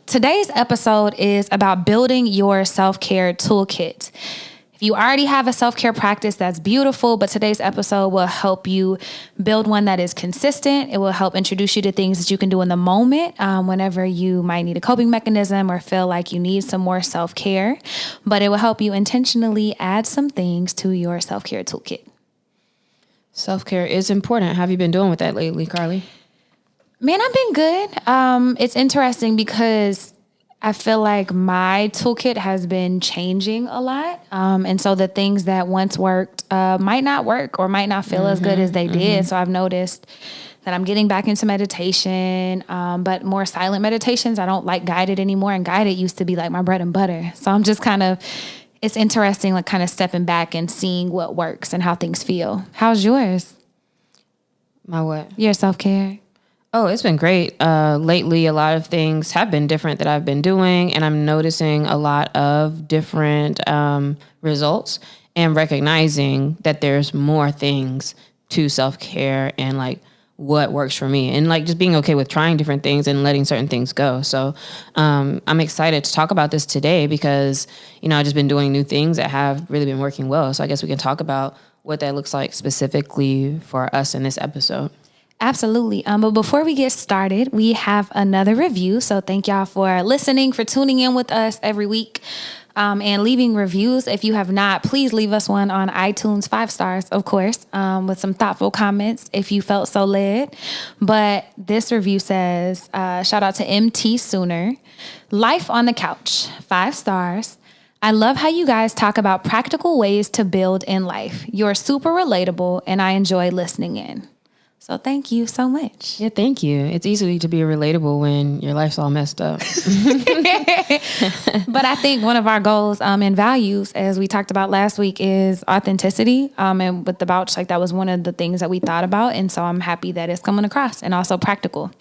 Today's episode is about building your self-care toolkit. If you already have a self-care practice, that's beautiful, but today's episode will help you build one that is consistent. It will help introduce you to things that you can do in the moment whenever you might need a coping mechanism or feel like you need some more self-care, but it will help you intentionally add some things to your self-care toolkit. Self-care is important. How have you been doing with that lately, Carlie? Man, I've been good. It's interesting because I feel like my toolkit has been changing a lot. And so the things that once worked might not work or might not feel as good as they did. So I've noticed that I'm getting back into meditation, but more silent meditations. I don't like guided anymore. And guided used to be like my bread and butter. So I'm just it's interesting, like kind of stepping back and seeing what works and how things feel. How's yours? My what? Your self-care. Oh, it's been great. Lately, a lot of things have been different that I've been doing, and I'm noticing a lot of different results and recognizing that there's more things to self-care and like what works for me and like just being okay with trying different things and letting certain things go. So I'm excited to talk about this today because, I've just been doing new things that have really been working well. So I guess we can talk about what that looks like specifically for us in this episode. Absolutely. But before we get started, we have another review. So thank y'all for listening, for tuning in with us every week, and leaving reviews. If you have not, please leave us one on iTunes, 5 stars, of course, with some thoughtful comments if you felt so led. But this review says, shout out to MT Sooner. Life on the couch, 5 stars. I love how you guys talk about practical ways to build in life. You're super relatable and I enjoy listening in. So thank you so much. Yeah, thank you. It's easy to be relatable when your life's all messed up. But I think one of our goals and values, as we talked about last week, is authenticity. And with the Bouch, like that was one of the things that we thought about. And so I'm happy that it's coming across and also practical.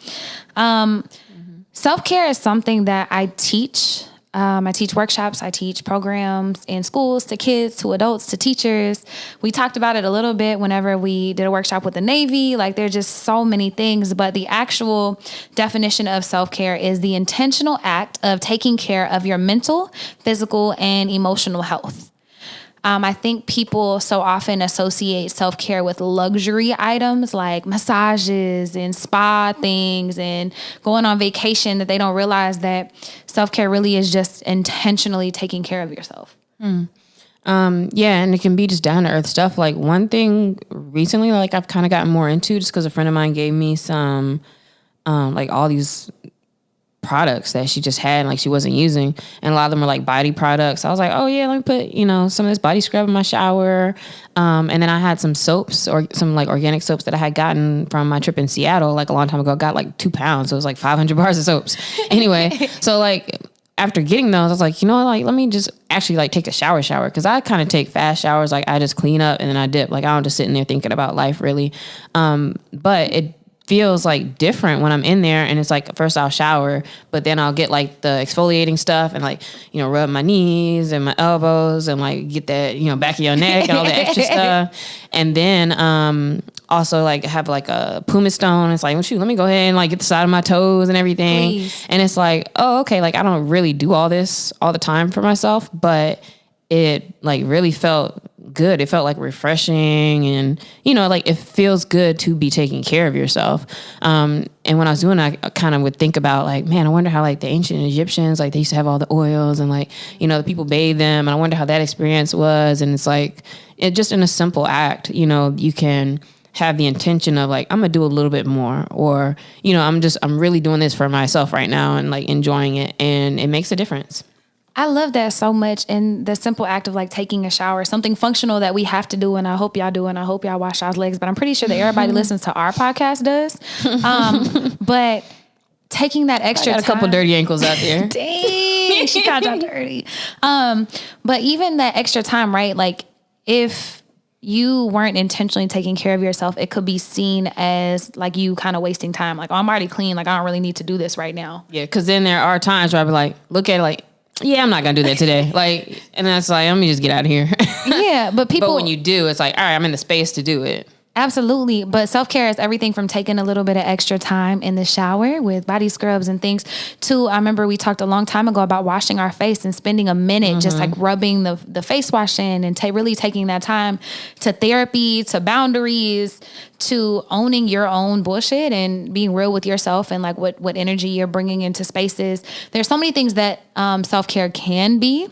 Self-care is something that I teach. I teach workshops, I teach programs in schools to kids, to adults, to teachers. We talked about it a little bit whenever we did a workshop with the Navy. Like there's just so many things, but the actual definition of self-care is the intentional act of taking care of your mental, physical, and emotional health. I think people so often associate self-care with luxury items like massages and spa things and going on vacation, that they don't realize that self-care really is just intentionally taking care of yourself. Yeah, and it can be just down to earth stuff. Like one thing recently, like I've kind of gotten more into just because a friend of mine gave me some, like all these products that she just had and like she wasn't using, and a lot of them are like body products. I was like, oh yeah, let me put some of this body scrub in my shower, and then I had some soaps or some like organic soaps that I had gotten from my trip in Seattle like a long time ago. I got like 2 pounds, so it was like 500 bars of soaps. Anyway, so like after getting those, I was like, like let me just actually like take a shower because I kind of take fast showers. Like I just clean up and then I dip. Like I don't just sit in there thinking about life really, but it feels like different when I'm in there and it's like first I'll shower, but then I'll get like the exfoliating stuff and like, rub my knees and my elbows and like get that, back of your neck and all the extra stuff. And then also like have like a pumice stone. It's like, well, shoot, let me go ahead and like get the side of my toes and everything. Please. And it's like, oh, okay. Like I don't really do all this all the time for myself, but it like really felt good. It felt like refreshing and, like it feels good to be taking care of yourself. And when I was doing it, I kind of would think about like, man, I wonder how like the ancient Egyptians, like they used to have all the oils and like, the people bathe them. And I wonder how that experience was. And it's like, it just in a simple act, you can have the intention of like, I'm gonna do a little bit more, or, I'm really doing this for myself right now and like enjoying it. And it makes a difference. I love that so much. And the simple act of like taking a shower, something functional that we have to do. And I hope y'all do. And I hope y'all wash y'all's legs, but I'm pretty sure that everybody listens to our podcast does. But taking that extra time. I got a couple dirty ankles out there. Dang, she got y'all dirty. But even that extra time, right? Like if you weren't intentionally taking care of yourself, it could be seen as like you kind of wasting time. Like, oh, I'm already clean. Like I don't really need to do this right now. Yeah. Cause then there are times where I be like, look at it like, yeah, I'm not going to do that today. Like, and that's like, let me just get out of here. Yeah. But when you do, it's like, all right, I'm in the space to do it. Absolutely. But self-care is everything from taking a little bit of extra time in the shower with body scrubs and things to, I remember we talked a long time ago about washing our face and spending a minute just like rubbing the face wash in and really taking that time, to therapy, to boundaries, to owning your own bullshit and being real with yourself and like what energy you're bringing into spaces. There's so many things that self-care can be.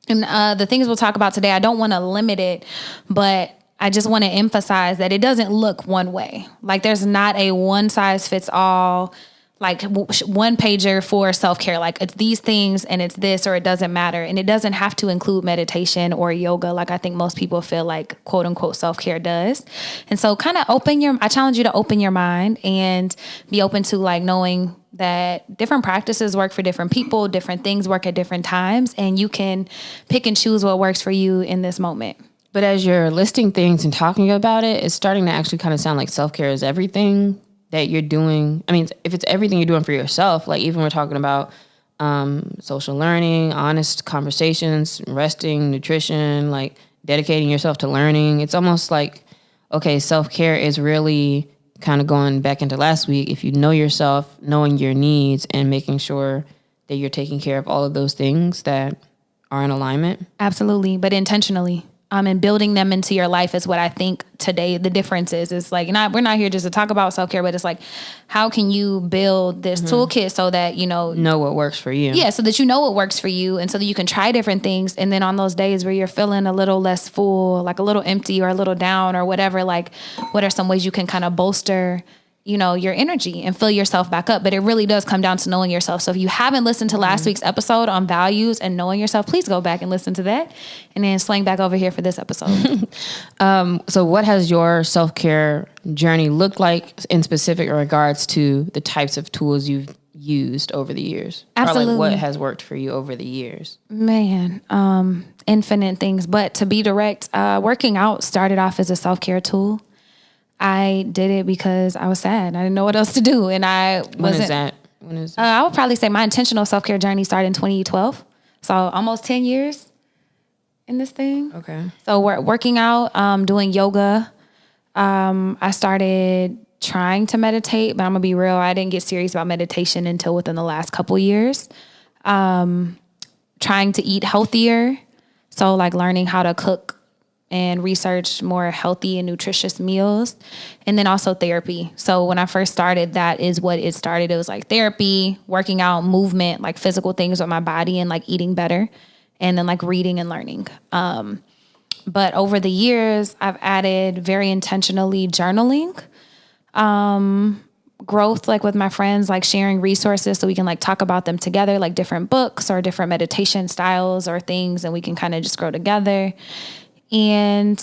And the things we'll talk about today, I don't want to limit it, but I just want to emphasize that it doesn't look one way. Like there's not a one size fits all, like one pager for self-care. Like it's these things and it's this, or it doesn't matter. And it doesn't have to include meditation or yoga. Like I think most people feel like quote unquote self-care does. And so kind of I challenge you to open your mind and be open to like knowing that different practices work for different people, different things work at different times, and you can pick and choose what works for you in this moment. But as you're listing things and talking about it, it's starting to actually kind of sound like self-care is everything that you're doing. I mean, if it's everything you're doing for yourself, like even we're talking about social learning, honest conversations, resting, nutrition, like dedicating yourself to learning. It's almost like, okay, self-care is really kind of going back into last week. If you know yourself, knowing your needs and making sure that you're taking care of all of those things that are in alignment. Absolutely, but intentionally. And building them into your life is what I think today the difference is like, we're not here just to talk about self-care, but it's like, how can you build this toolkit so that, know what works for you? Yeah. So that you know what works for you and so that you can try different things. And then on those days where you're feeling a little less full, like a little empty or a little down or whatever, like what are some ways you can kind of bolster your energy and fill yourself back up. But it really does come down to knowing yourself. So if you haven't listened to last week's episode on values and knowing yourself, please go back and listen to that and then slang back over here for this episode. So what has your self-care journey looked like in specific regards to the types of tools you've used over the years? Absolutely. Or like what has worked for you over the years? Man, infinite things. But to be direct, working out started off as a self-care tool. I did it because I was sad. I didn't know what else to do. And When is that? I would probably say my intentional self-care journey started in 2012. So almost 10 years in this thing. Okay. So we're working out, doing yoga. I started trying to meditate, but I'm gonna be real. I didn't get serious about meditation until within the last couple years. Trying to eat healthier. So like learning how to cook and research more healthy and nutritious meals. And then also therapy. So when I first started, that is what it started. It was like therapy, working out, movement, like physical things with my body and like eating better. And then like reading and learning. But over the years, I've added very intentionally journaling, growth, like with my friends, like sharing resources so we can like talk about them together, like different books or different meditation styles or things. And we can kind of just grow together. And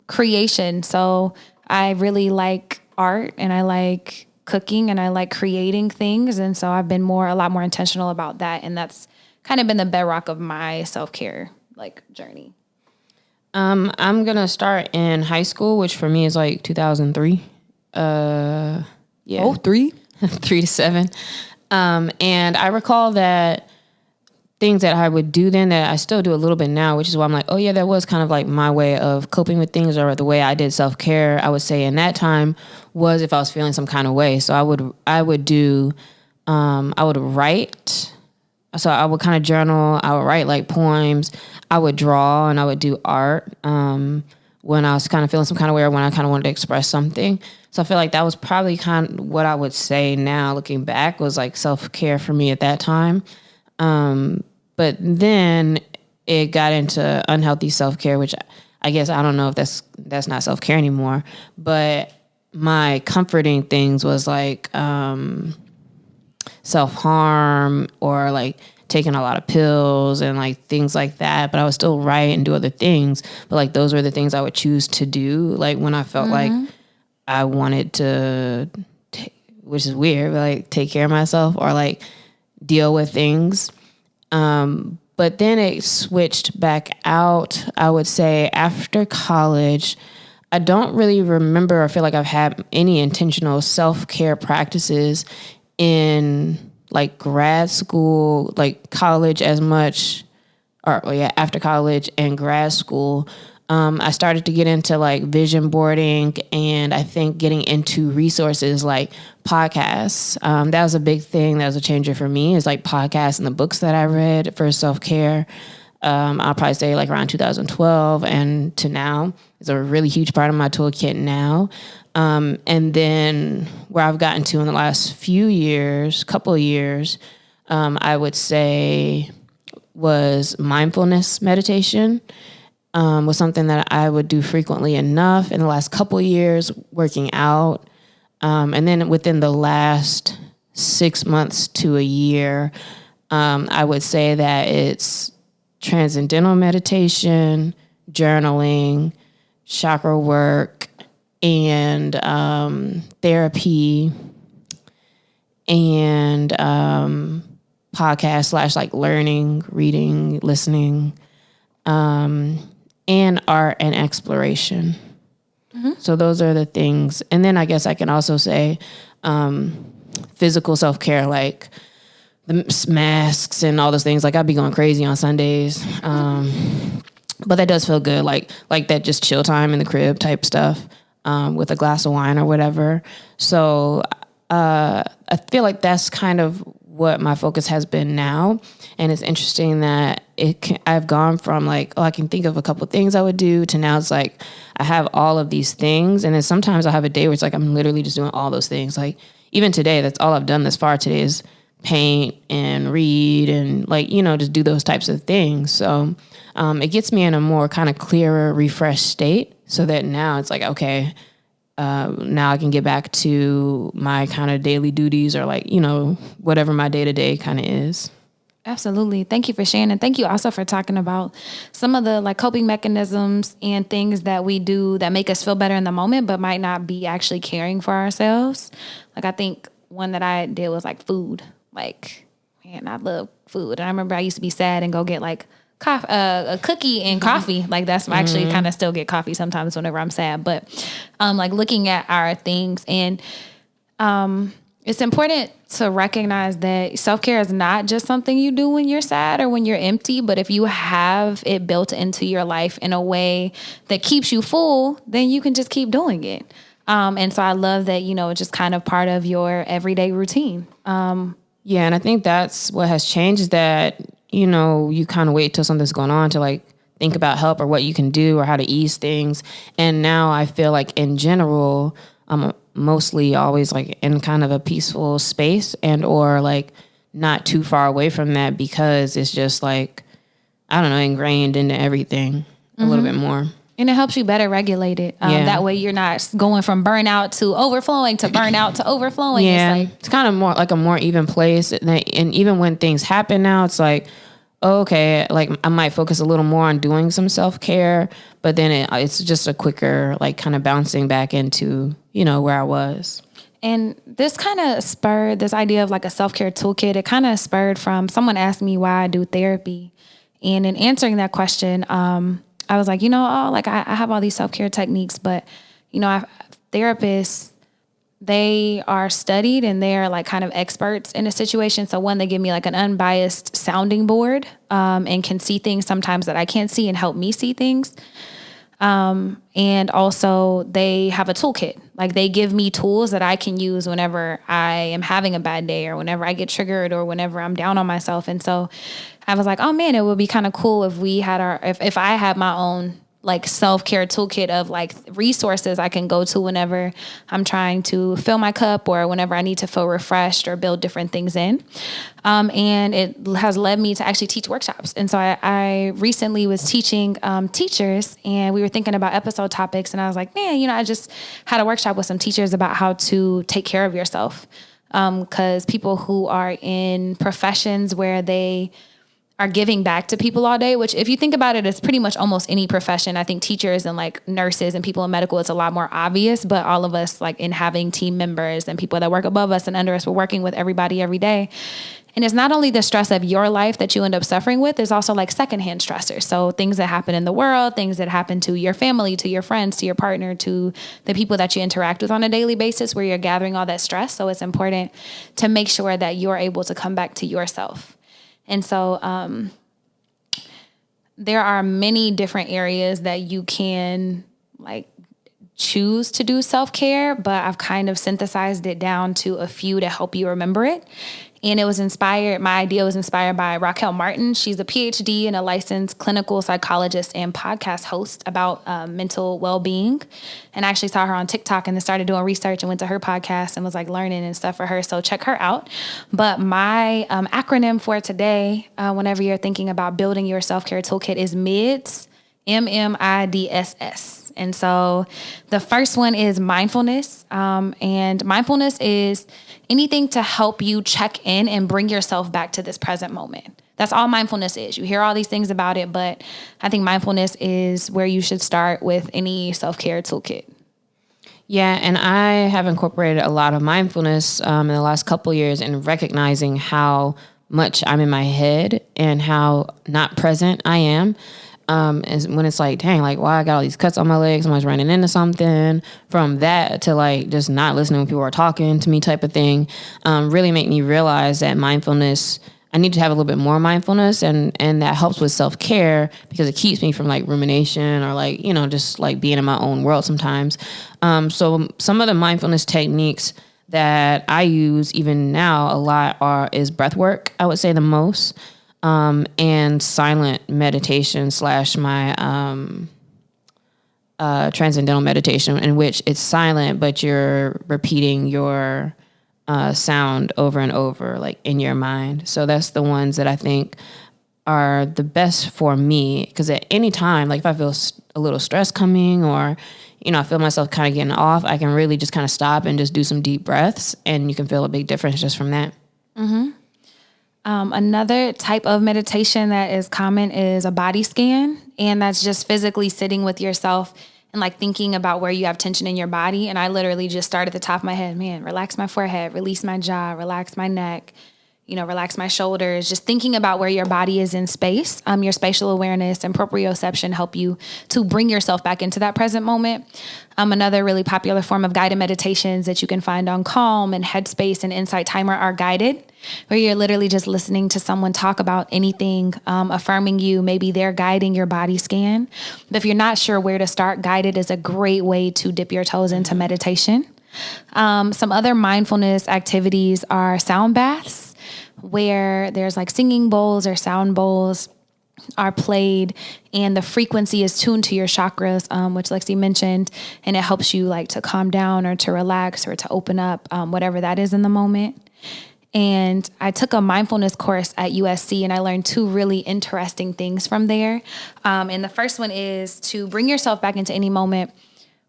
creation. So I really like art and I like cooking and I like creating things. And so I've been a lot more intentional about that. And that's kind of been the bedrock of my self-care like journey. I'm going to start in high school, which for me is like 2003. Yeah. Oh, 3? 3 to 7. And I recall that things that I would do then that I still do a little bit now, which is why I'm like, oh yeah, that was kind of like my way of coping with things, or the way I did self-care, I would say in that time, was if I was feeling some kind of way. So I would write. So I would kind of journal. I would write like poems. I would draw and I would do art when I was kind of feeling some kind of way or when I kind of wanted to express something. So I feel like that was probably kind of what I would say now, looking back, was like self-care for me at that time. But then it got into unhealthy self-care, which I guess I don't know if that's not self-care anymore. But my comforting things was like self-harm or like taking a lot of pills and like things like that. But I would still write and do other things. But like those were the things I would choose to do, like when I felt like I wanted to, which is weird, but like take care of myself or like deal with things. But then it switched back out, I would say, after college. I don't really remember or feel like I've had any intentional self-care practices in like grad school, like college as much, or yeah, after college and grad school. I started to get into like vision boarding, and I think getting into resources like podcasts. That was a big thing. That was a changer for me, is like podcasts and the books that I read for self-care. I'll probably say like around 2012 and to now. It's a really huge part of my toolkit now. And then where I've gotten to in the last couple of years, I would say was mindfulness meditation. Was something that I would do frequently enough in the last couple of years, working out. And then within the last 6 months to a year, I would say that it's transcendental meditation, journaling, chakra work, and therapy, and podcast / like learning, reading, listening, and art and exploration. Mm-hmm. So those are the things. And then I guess I can also say physical self-care, like the masks and all those things. Like I'd be going crazy on Sundays. But that does feel good. Like that just chill time in the crib type stuff with a glass of wine or whatever. So I feel like that's kind of what my focus has been now. And it's interesting that I've gone from like, I can think of a couple of things I would do, to now it's like I have all of these things. And then sometimes I have a day where it's like I'm literally just doing all those things. Like even today, that's all I've done this far today is paint and read and like, just do those types of things. So it gets me in a more kind of clearer, refreshed state, so that now it's like, okay, now I can get back to my kind of daily duties, or like, whatever my day-to-day kind of is. Absolutely. Thank you for sharing. And thank you also for talking about some of the like coping mechanisms and things that we do that make us feel better in the moment, but might not be actually caring for ourselves. Like I think one that I did was like food. Like, man, I love food. And I remember I used to be sad and go get like a cookie and coffee. Like that's actually kind of still get coffee sometimes whenever I'm sad. But like looking at our things, and it's important to recognize that self-care is not just something you do when you're sad or when you're empty, but if you have it built into your life in a way that keeps you full, then you can just keep doing it. And so I love that, it's just kind of part of your everyday routine. Yeah, and I think that's what has changed, is that, you kind of wait till something's going on to like think about help or what you can do or how to ease things. And now I feel like in general, I'm mostly always like in kind of a peaceful space, and or like not too far away from that, because it's just like, I don't know, ingrained into everything a little bit more. And it helps you better regulate it. That way you're not going from burnout to overflowing to burnout to overflowing. Yeah, it's kind of more like a more even place. And even when things happen now, it's like, okay, like I might focus a little more on doing some self-care, but then it's just a quicker, like kind of bouncing back into, where I was. And this kind of spurred this idea of like a self-care toolkit. It kind of spurred from someone asked me why I do therapy. And in answering that question, I was like, I have all these self-care techniques, but, therapists, they are studied and they're like kind of experts in a situation. So one, they give me like an unbiased sounding board, and can see things sometimes that I can't see and help me see things. And also they have a toolkit. Like they give me tools that I can use whenever I am having a bad day or whenever I get triggered or whenever I'm down on myself. And so I was like, oh man, it would be kind of cool if we had if I had my own like self-care toolkit of like resources I can go to whenever I'm trying to fill my cup or whenever I need to feel refreshed or build different things in. And it has led me to actually teach workshops. And so I recently was teaching teachers, and we were thinking about episode topics, and I was like, man, I just had a workshop with some teachers about how to take care of yourself. 'Cause people who are in professions where they are giving back to people all day, which if you think about it, it's pretty much almost any profession. I think teachers and like nurses and people in medical, it's a lot more obvious, but all of us like in having team members and people that work above us and under us, we're working with everybody every day. And it's not only the stress of your life that you end up suffering with, there's also like secondhand stressors. So things that happen in the world, things that happen to your family, to your friends, to your partner, to the people that you interact with on a daily basis, where you're gathering all that stress. So it's important to make sure that you're able to come back to yourself. And so there are many different areas that you can like choose to do self-care, but I've kind of synthesized it down to a few to help you remember it. And my idea was inspired by Raquel Martin. She's a PhD and a licensed clinical psychologist and podcast host about mental well-being. And I actually saw her on TikTok and then started doing research and went to her podcast and was like learning and stuff for her. So check her out. But my acronym for today, whenever you're thinking about building your self-care toolkit, is MIDS, MMIDSS. And so the first one is mindfulness. And mindfulness is anything to help you check in and bring yourself back to this present moment. That's all mindfulness is. You hear all these things about it, but I think mindfulness is where you should start with any self-care toolkit. Yeah, and I have incorporated a lot of mindfulness in the last couple of years in recognizing how much I'm in my head and how not present I am. Is when it's like, dang, like, why I got all these cuts on my legs, someone's running into something, from that to like just not listening when people are talking to me type of thing, really make me realize that mindfulness, I need to have a little bit more mindfulness, and that helps with self-care because it keeps me from like rumination or like, you know, just like being in my own world sometimes. So some of the mindfulness techniques that I use even now a lot is breath work, I would say the most. And silent meditation / my transcendental meditation, in which it's silent, but you're repeating your sound over and over, like in your mind. So that's the ones that I think are the best for me, because at any time, like if I feel a little stress coming or, you know, I feel myself kind of getting off, I can really just kind of stop and just do some deep breaths, and you can feel a big difference just from that. Mm-hmm. Another type of meditation that is common is a body scan. And that's just physically sitting with yourself and like thinking about where you have tension in your body. And I literally just start at the top of my head, relax my forehead, release my jaw, relax my neck, relax my shoulders, just thinking about where your body is in space. Your spatial awareness and proprioception help you to bring yourself back into that present moment. Another really popular form of guided meditations that you can find on Calm and Headspace and Insight Timer are guided, where you're literally just listening to someone talk about anything, affirming you. Maybe they're guiding your body scan. But if you're not sure where to start, guided is a great way to dip your toes into meditation. Some other mindfulness activities are sound baths, where there's like singing bowls or sound bowls are played and the frequency is tuned to your chakras, which Lexi mentioned, and it helps you like to calm down or to relax or to open up, whatever that is in the moment. And I took a mindfulness course at USC and I learned 2 really interesting things from there. And the first one is to bring yourself back into any moment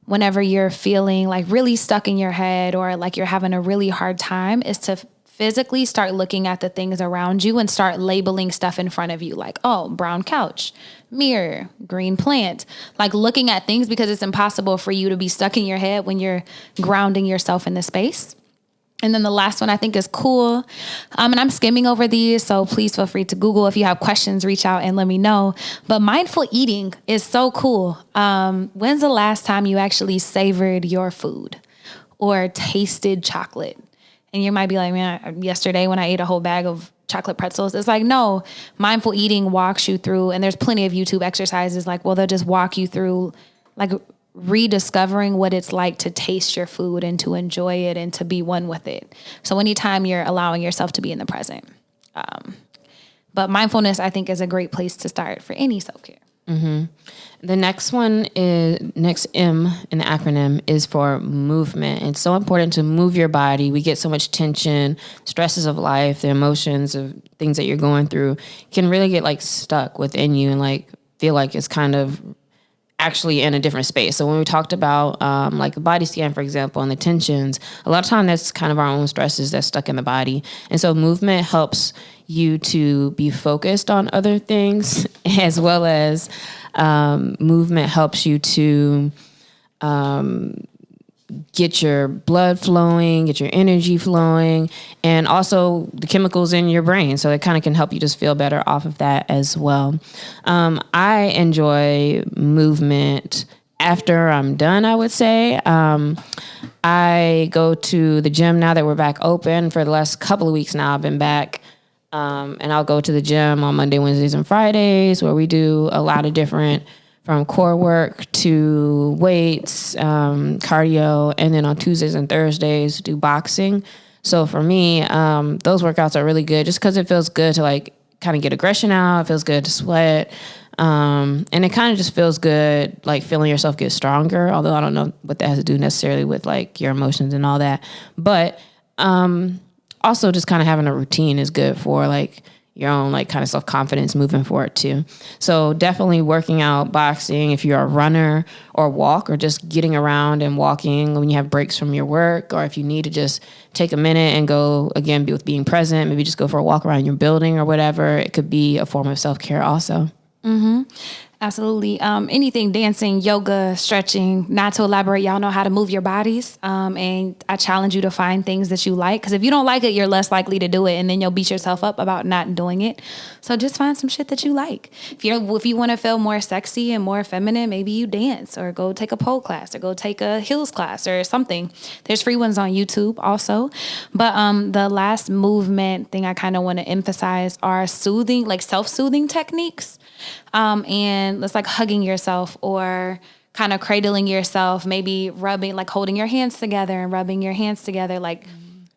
whenever you're feeling like really stuck in your head or like you're having a really hard time, is to physically start looking at the things around you and start labeling stuff in front of you, like, oh, brown couch, mirror, green plant, like looking at things, because it's impossible for you to be stuck in your head when you're grounding yourself in the space. And then the last one I think is cool. And I'm skimming over these, so please feel free to Google. If you have questions, reach out and let me know. But mindful eating is so cool. When's the last time you actually savored your food or tasted chocolate? And you might be like, man, yesterday when I ate a whole bag of chocolate pretzels. It's like, no, mindful eating walks you through, and there's plenty of YouTube exercises like, well, they'll just walk you through like rediscovering what it's like to taste your food and to enjoy it and to be one with it. So anytime you're allowing yourself to be in the present. But mindfulness, I think, is a great place to start for any self-care. Mm-hmm. The next one is, next M in the acronym, is for movement. It's so important to move your body. We get so much tension, stresses of life, the emotions of things that you're going through can really get like stuck within you and like feel like it's kind of actually in a different space. So when we talked about like the body scan, for example, and the tensions, a lot of time that's kind of our own stresses that's stuck in the body. And so movement helps you to be focused on other things, as well as movement helps you to get your blood flowing, get your energy flowing, and also the chemicals in your brain. So it kind of can help you just feel better off of that as well. I enjoy movement after I'm done, I would say. I go to the gym now that we're back open. For the last couple of weeks now, I've been back And I'll go to the gym on Monday, Wednesdays, and Fridays, where we do a lot of different, from core work to weights, cardio, and then on Tuesdays and Thursdays do boxing. So for me, those workouts are really good just because it feels good to like kind of get aggression out. It feels good to sweat. And it kind of just feels good, like feeling yourself get stronger. Although I don't know what that has to do necessarily with like your emotions and all that. But also just kind of having a routine is good for like your own like kind of self-confidence moving forward too. So definitely working out, boxing, if you're a runner or walk, or just getting around and walking when you have breaks from your work, or if you need to just take a minute and go again, be with being present, maybe just go for a walk around your building or whatever. It could be a form of self-care also. Absolutely. Anything, dancing, yoga, stretching, not to elaborate, y'all know how to move your bodies. And I challenge you to find things that you like, because if you don't like it, you're less likely to do it. And then you'll beat yourself up about not doing it. So just find some shit that you like. If you want to feel more sexy and more feminine, maybe you dance or go take a pole class or go take a heels class or something. There's free ones on YouTube also. But the last movement thing I kind of want to emphasize are soothing, like self-soothing techniques. And it's like hugging yourself or kind of cradling yourself, maybe rubbing, like holding your hands together and rubbing your hands together, like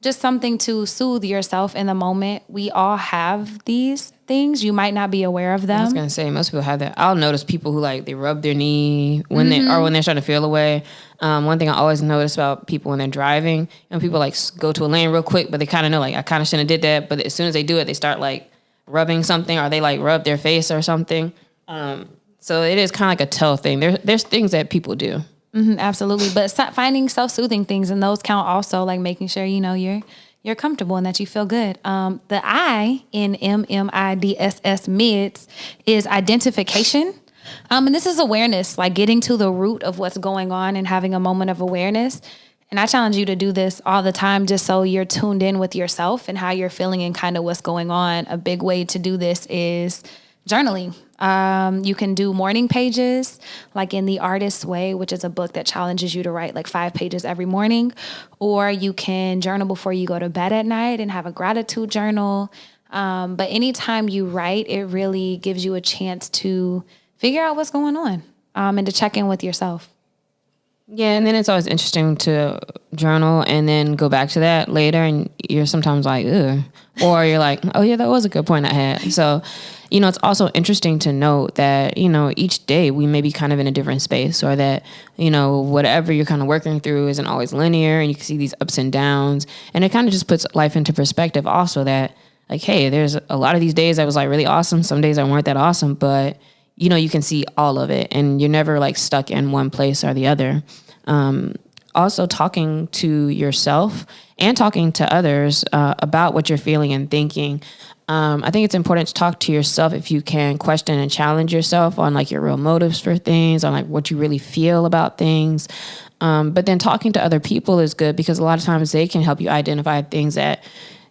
just something to soothe yourself in the moment. We all have these things. You might not be aware of them. I was gonna say most people have that. I'll notice people who like they rub their knee when when they're trying to feel away. One thing I always notice about people when they're driving, people like go to a lane real quick, but they kind of know like I kind of shouldn't have did that. But as soon as they do it, they start like rubbing something, or they like rub their face or something. So it is kind of like a tell thing. There's things that people do. Absolutely. But finding self-soothing things, and those count also, like making sure, you're comfortable and that you feel good. The I in MMIDSS mids is identification. And this is awareness, like getting to the root of what's going on and having a moment of awareness. And I challenge you to do this all the time, just so you're tuned in with yourself and how you're feeling and kind of what's going on. A big way to do this is journaling. You can do morning pages, like in The Artist's Way, which is a book that challenges you to write like 5 pages every morning. Or you can journal before you go to bed at night and have a gratitude journal. But anytime you write, it really gives you a chance to figure out what's going on, and to check in with yourself. Yeah, and then it's always interesting to journal and then go back to that later, and you're sometimes like, ugh. Or you're like, oh yeah, that was a good point I had. So, it's also interesting to note that, each day we may be kind of in a different space, or that, whatever you're kind of working through isn't always linear, and you can see these ups and downs. And it kind of just puts life into perspective also, that like, hey, there's a lot of these days I was like really awesome. Some days I weren't that awesome, but you can see all of it, and you're never like stuck in one place or the other. Also talking to yourself and talking to others about what you're feeling and thinking. I think it's important to talk to yourself if you can, question and challenge yourself on like your real motives for things, on like what you really feel about things. But then talking to other people is good, because a lot of times they can help you identify things that,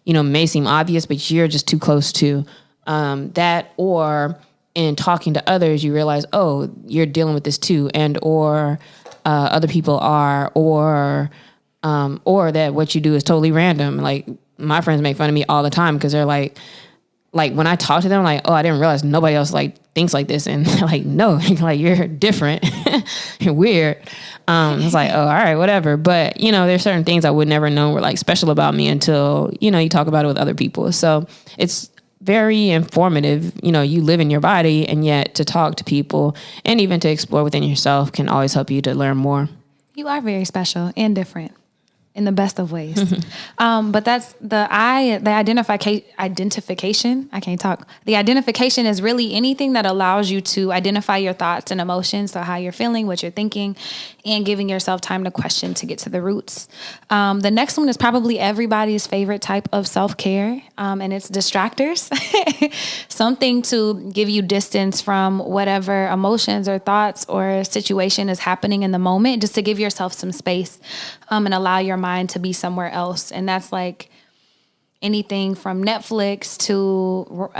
may seem obvious, but you're just too close to that. Or in talking to others, you realize, oh, you're dealing with this too, and or other people are, or that what you do is totally random. Like my friends make fun of me all the time because they're like when I talk to them, like, oh, I didn't realize nobody else like thinks like this, and they're like, no, like you're different, you're weird. It's like, oh, all right, whatever. But there's certain things I would never know were like special about me until you talk about it with other people. So it's very informative. You live in your body, and yet to talk to people and even to explore within yourself can always help you to learn more. You are very special and different in the best of ways. But that's the identification. I can't talk. The identification is really anything that allows you to identify your thoughts and emotions. So how you're feeling, what you're thinking, and giving yourself time to question to get to the roots. The next one is probably everybody's favorite type of self-care. And it's distractors. Something to give you distance from whatever emotions or thoughts or situation is happening in the moment, just to give yourself some space, and allow your mind to be somewhere else. And that's like anything from Netflix to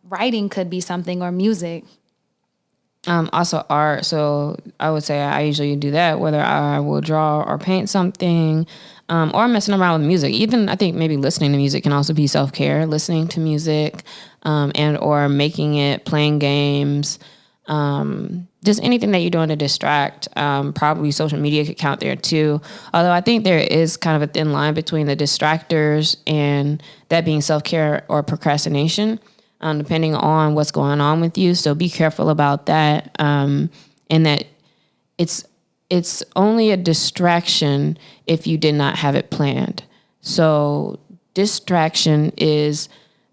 writing could be something, or music. Also art. So I would say I usually do that, whether I will draw or paint something, or messing around with music. Even I think maybe listening to music can also be self-care. Listening to music, and or making it, playing games, just anything that you're doing to distract. Probably social media could count there too. Although I think there is kind of a thin line between the distractors and that being self-care or procrastination, depending on what's going on with you. So be careful about that. And that it's only a distraction if you did not have it planned. So distraction is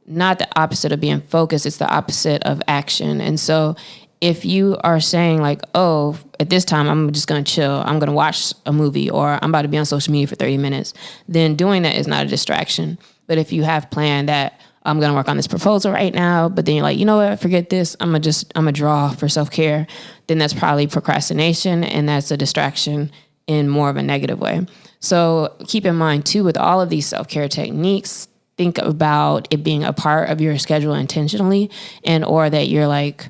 not the opposite of being focused. It's the opposite of action. And so if you are saying like, oh, at this time, I'm just going to chill, I'm going to watch a movie, or I'm about to be on social media for 30 minutes, then doing that is not a distraction. But if you have planned that I'm going to work on this proposal right now, but then you're like, you know what, forget this, I'm going to draw for self-care, then that's probably procrastination, and that's a distraction in more of a negative way. So keep in mind too, with all of these self-care techniques, think about it being a part of your schedule intentionally, and or that you're like,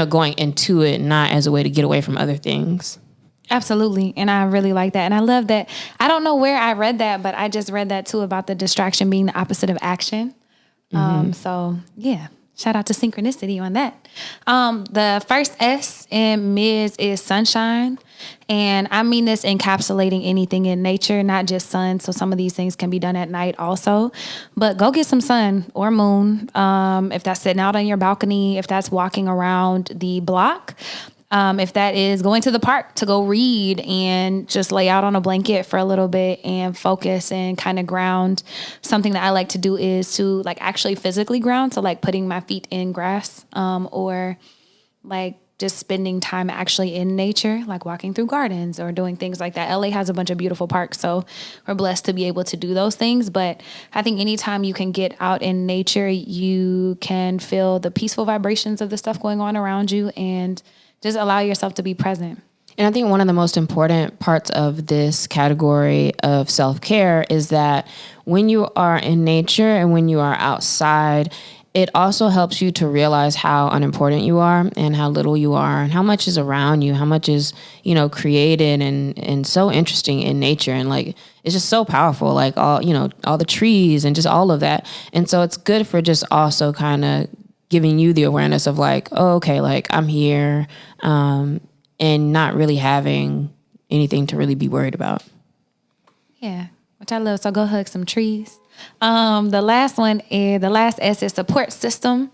going into it not as a way to get away from other things. Absolutely. And I really like that. And I love that. I don't know where I read that, but I just read that too, about the distraction being the opposite of action. So yeah, shout out to synchronicity on that. The first S in Ms. is sunshine. And I mean this encapsulating anything in nature, not just sun. So some of these things can be done at night also, but go get some sun or moon. If that's sitting out on your balcony, if that's walking around the block, if that is going to the park to go read and just lay out on a blanket for a little bit and focus and kind of ground. Something that I like to do is to like actually physically ground. So like putting my feet in grass, or like just spending time actually in nature, like walking through gardens or doing things like that. LA has a bunch of beautiful parks, so we're blessed to be able to do those things. But I think anytime you can get out in nature, you can feel the peaceful vibrations of the stuff going on around you and just allow yourself to be present. And I think one of the most important parts of this category of self-care is that when you are in nature and when you are outside, it also helps you to realize how unimportant you are and how little you are and how much is around you, how much is, created and so interesting in nature. And like, it's just so powerful, like all the trees and just all of that. And so it's good for just also kind of giving you the awareness of like, oh, okay, like I'm here, and not really having anything to really be worried about. Yeah, which I love. So go hug some trees. The last S is support system.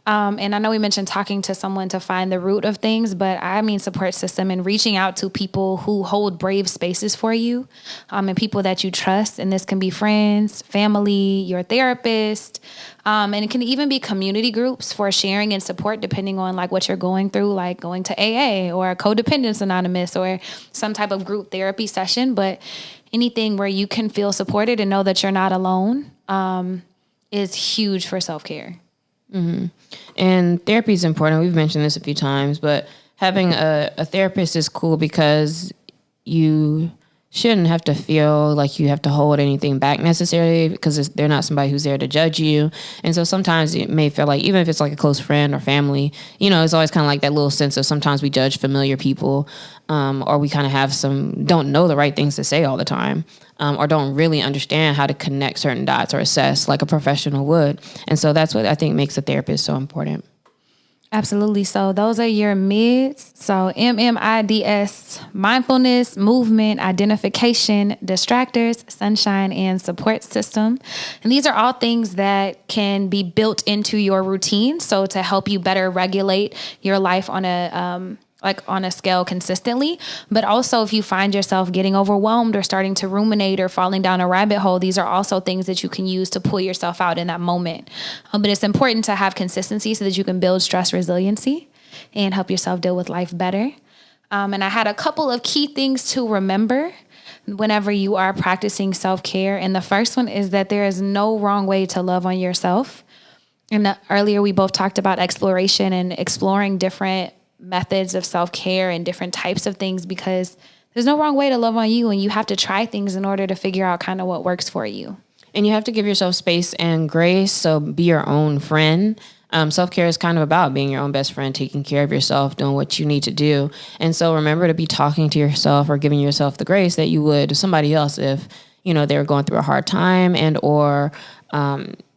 And I know we mentioned talking to someone to find the root of things, but I mean support system and reaching out to people who hold brave spaces for you, and people that you trust. And this can be friends, family, your therapist, and it can even be community groups for sharing and support depending on like what you're going through, like going to AA or Codependence Anonymous or some type of group therapy session. But anything where you can feel supported and know that you're not alone, is huge for self-care. Mm-hmm. And therapy is important. We've mentioned this a few times, but having a therapist is cool because you shouldn't have to feel like you have to hold anything back necessarily, because they're not somebody who's there to judge you. And so sometimes it may feel like, even if it's like a close friend or family, it's always kind of like that little sense of sometimes we judge familiar people, or we kind of don't know the right things to say all the time, or don't really understand how to connect certain dots or assess like a professional would. And so that's what I think makes a therapist so important. Absolutely. So those are your mids. So MMIDS, mindfulness, movement, identification, distractors, sunshine, and support system. And these are all things that can be built into your routine. So to help you better regulate your life on a scale consistently. But also if you find yourself getting overwhelmed or starting to ruminate or falling down a rabbit hole, these are also things that you can use to pull yourself out in that moment. But it's important to have consistency so that you can build stress resiliency and help yourself deal with life better. And I had a couple of key things to remember whenever you are practicing self-care. And the first one is that there is no wrong way to love on yourself. And earlier we both talked about exploration and exploring different methods of self-care and different types of things, because there's no wrong way to love on you, and you have to try things in order to figure out kind of what works for you. And you have to give yourself space and grace. So be your own friend. Self-care is kind of about being your own best friend, taking care of yourself, doing what you need to do. And so remember to be talking to yourself or giving yourself the grace that you would to somebody else if, they were going through a hard time and or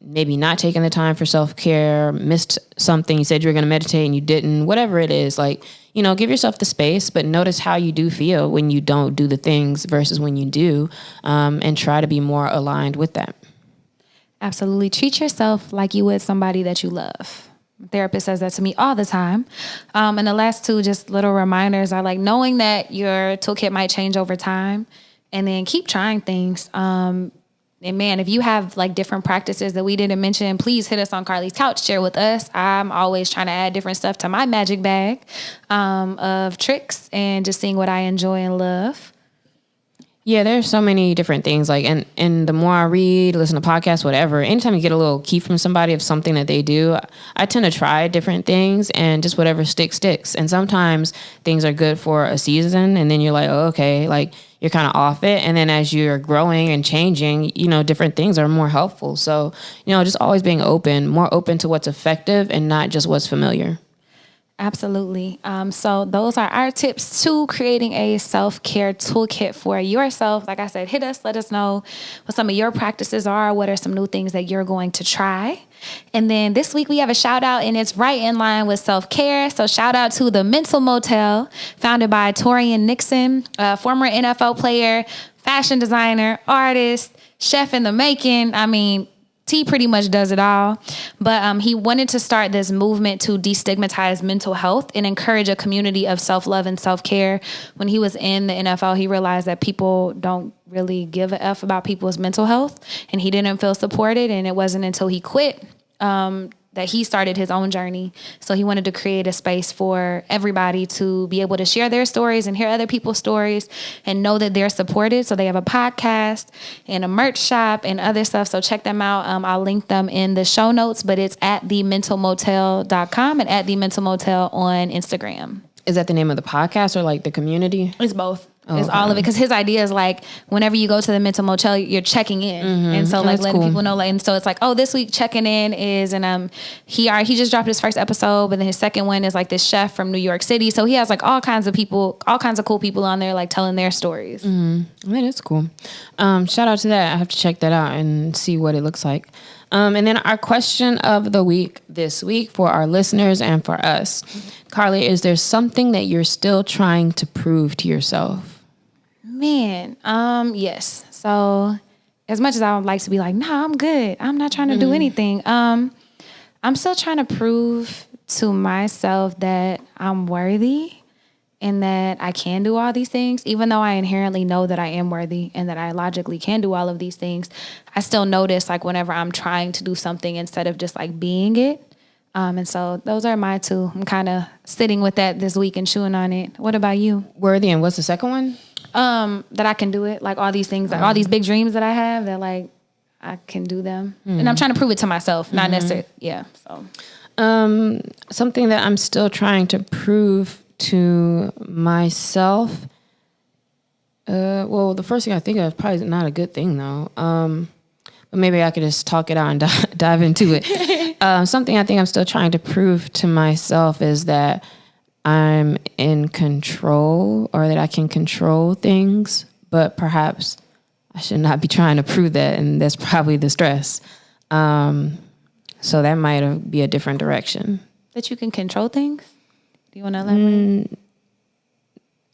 maybe not taking the time for self-care, missed something. You said you were going to meditate and you didn't, whatever it is. Like, give yourself the space, but notice how you do feel when you don't do the things versus when you do, and try to be more aligned with that. Absolutely. Treat yourself like you would somebody that you love. My therapist says that to me all the time. And the last two just little reminders are like knowing that your toolkit might change over time and then keep trying things. And man, if you have like different practices that we didn't mention, please hit us on Carlie's couch, share with us. I'm always trying to add different stuff to my magic bag of tricks and just seeing what I enjoy and love. Yeah, there's so many different things. Like, and the more I read, listen to podcasts, whatever, anytime you get a little key from somebody of something that they do, I tend to try different things and just whatever sticks. And sometimes things are good for a season and then you're like, oh, okay, like you're kind of off it. And then as you're growing and changing, different things are more helpful. So, just always being more open to what's effective and not just what's familiar. Absolutely. So those are our tips to creating a self-care toolkit for yourself. Like I said, hit us, let us know what some of your practices are. What are some new things that you're going to try? And then this week we have a shout out and it's right in line with self-care. So shout out to the Mental Motel, founded by Torian Nixon, a former NFL player, fashion designer, artist, chef in the making. I mean, T pretty much does it all, but he wanted to start this movement to destigmatize mental health and encourage a community of self-love and self-care. When he was in the NFL, he realized that people don't really give a F about people's mental health, and he didn't feel supported, and it wasn't until he quit that he started his own journey. So he wanted to create a space for everybody to be able to share their stories and hear other people's stories and know that they're supported. So they have a podcast and a merch shop and other stuff. So check them out. I'll link them in the show notes, but it's at thementalmotel.com and at thementalmotel on Instagram. Is that the name of the podcast or like the community? It's both. It's all of it. Because his idea is like, whenever you go to the Mental Motel, you're checking in. Mm-hmm. And so like letting people know, like, and so it's like, oh, this week checking in is, and he just dropped his first episode, but then his second one is like this chef from New York City. So he has like all kinds of people, all kinds of cool people on there, like telling their stories. Mm-hmm. That is cool. Shout out to that. I have to check that out and see what it looks like. And then our question of the week this week for our listeners and for us. Carlie, is there something that you're still trying to prove to yourself? Man, yes. So as much as I would like to be like, nah, I'm good. I'm not trying to do anything. I'm still trying to prove to myself that I'm worthy and that I can do all these things. Even though I inherently know that I am worthy and that I logically can do all of these things, I still notice like whenever I'm trying to do something instead of just like being it. And so those are my two. I'm kind of sitting with that this week and chewing on it. What about you? Worthy, and what's the second one? That I can do it. Like all these things, like all these big dreams that I have, that like I can do them. And I'm trying to prove it to myself, not necessarily. Yeah. So, something that I'm still trying to prove to myself. Well, the first thing I think of probably is not a good thing though. But maybe I could just talk it out and dive into it. Something I think I'm still trying to prove to myself is that I'm in control or that I can control things, but perhaps I should not be trying to prove that. And that's probably the stress. So that might be a different direction. That you can control things? Do you want to elaborate?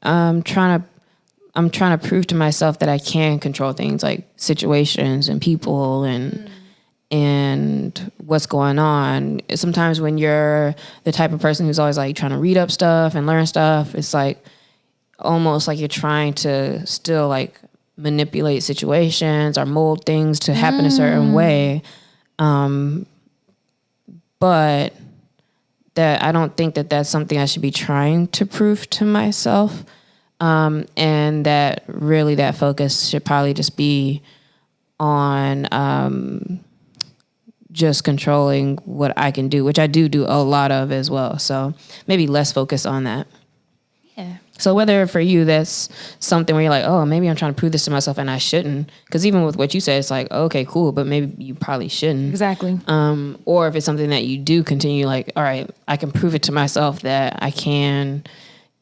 I'm trying to prove to myself that I can control things like situations and people and what's going on. Sometimes when you're the type of person who's always like trying to read up stuff and learn stuff, it's like almost like you're trying to still like manipulate situations or mold things to happen a certain way. But that I don't think that that's something I should be trying to prove to myself. And that really that focus should probably just be on just controlling what I can do, which I do a lot of as well. So maybe less focus on that. Yeah. So whether for you that's something where you're like, oh, maybe I'm trying to prove this to myself and I shouldn't, because even with what you said, it's like, okay, cool, but maybe you probably shouldn't. Exactly. Or if it's something that you do continue, like, all right, I can prove it to myself that I can,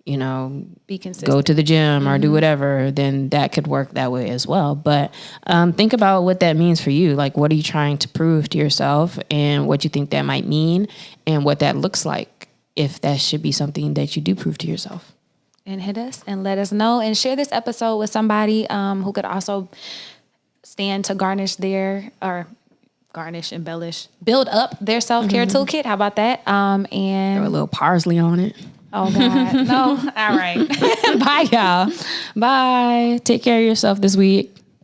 be consistent, go to the gym or do whatever, then that could work that way as well. But think about what that means for you. Like, what are you trying to prove to yourself and what you think that might mean and what that looks like if that should be something that you do prove to yourself. And hit us and let us know and share this episode with somebody who could also stand to embellish, build up their self-care toolkit. How about that? And throw a little parsley on it. Oh God, no. All right. Bye, y'all. Bye. Take care of yourself this week.